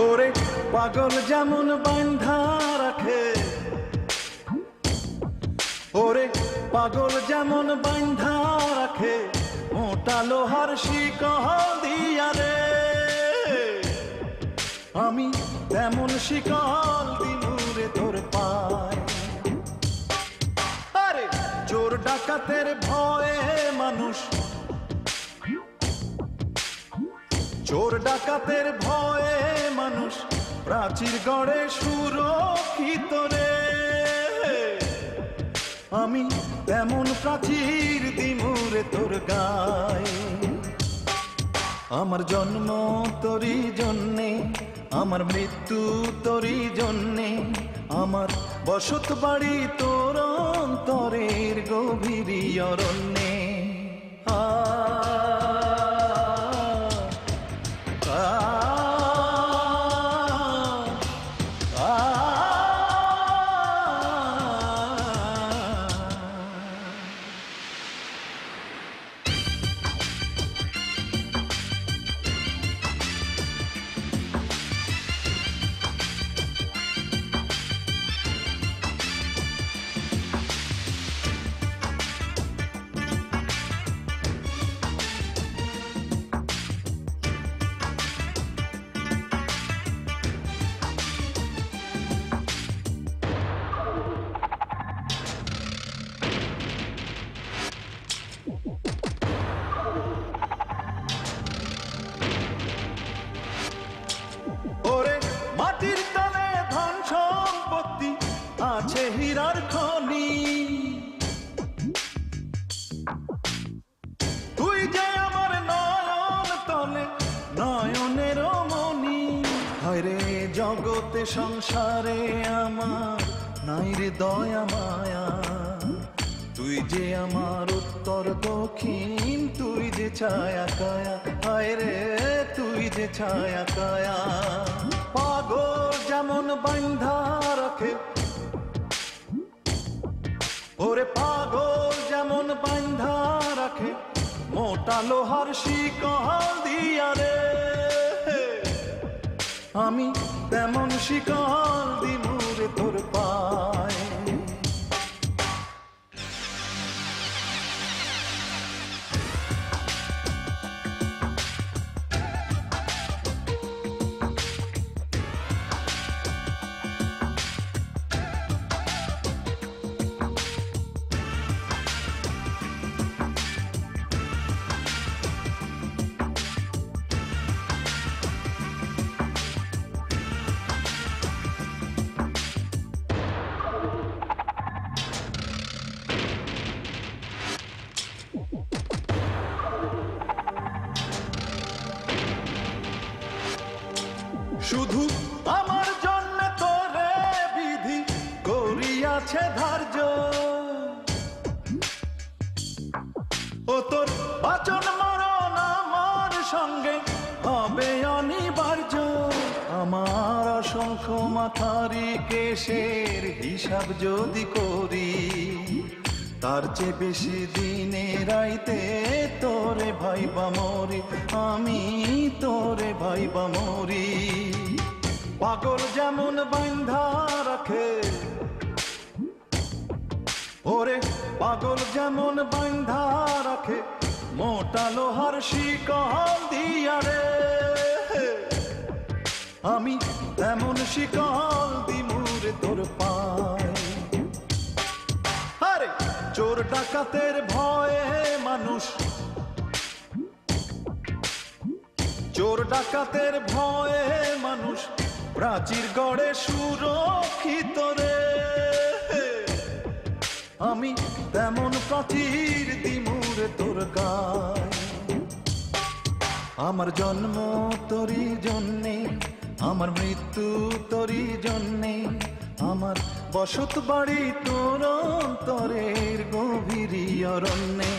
ওরে পাগল যেমন বান্ধা রাখে, ওরে পাগল যেমন বান্ধা রাখে মোটা লোহার শিকল দিয়া রে, আমি তেমন শিকল দিনুরে তোর পায়। আরে চোর ডাকাতের ভয়ে মানুষ, চোর ডাকাতের ভয়ে মানুষ প্রাচীর গড়ে সুরক্ষিত রে, আমি তেমন প্রাচীর দিমুরে তোর গায়ে। আমার জন্ম তোরই জন্যে, আমার মৃত্যু তোরই জন্যে, আমার বসত বাড়ি তোর অন্তরের গভীর অরণ্যে। ওরে মাটির তলে ধন সম্পত্তি আছে হীরার খনি, তুই যে আমার নয়ন তলে নয়নের মনি। হায়রে জগতে সংসারে আমার নাই রে দয়া মায়া, তুই যে আমার উত্তর দক্ষিণ, তুই যে ছায়া কায়া। হায়রে তুই যে ছায়া কায়া। পাগল যেমন বান্ধা রাখে, ওরে পাগল যেমন বান্ধা রাখে মোটা লোহার শিকল দিয়া রে, আমি তেমন শিকল দিমুরে তোর পায়। শুধু আমার জন্য তোরে বিধি করিয়াছে ধার্য, ও তোর বাচন মরণ আমার সঙ্গে হবে অনিবার্য। আমার অসংখ্য মাথারি কেশের হিসাব যদি করি, তার চেয়ে বেশি দিনে রাইতে তোরে ভাইবা মরি, আমি তোরে ভাইবা মরি। পাগল যেমন বান্ধা রাখে, ওরে পাগল যেমন বান্ধা রাখে মোটা লোহার শিকল দিয়া রে, আমি তেমন শিকল দিমুরে তোর পায়। আরে চোর ডাকাতের ভয়ে মানুষ, চোর ডাকাতের ভয়ে মানুষ প্রাচীর গড়ে সুরক্ষিত রে, আমি তেমন প্রাচীর দিমুরে তোর গায়। আমার জন্ম তোরই জন্যে, আমার মৃত্যু তোরই জন্যে, আমার বসত বাড়ি তোর অন্তরের গভীর অরণ্যে।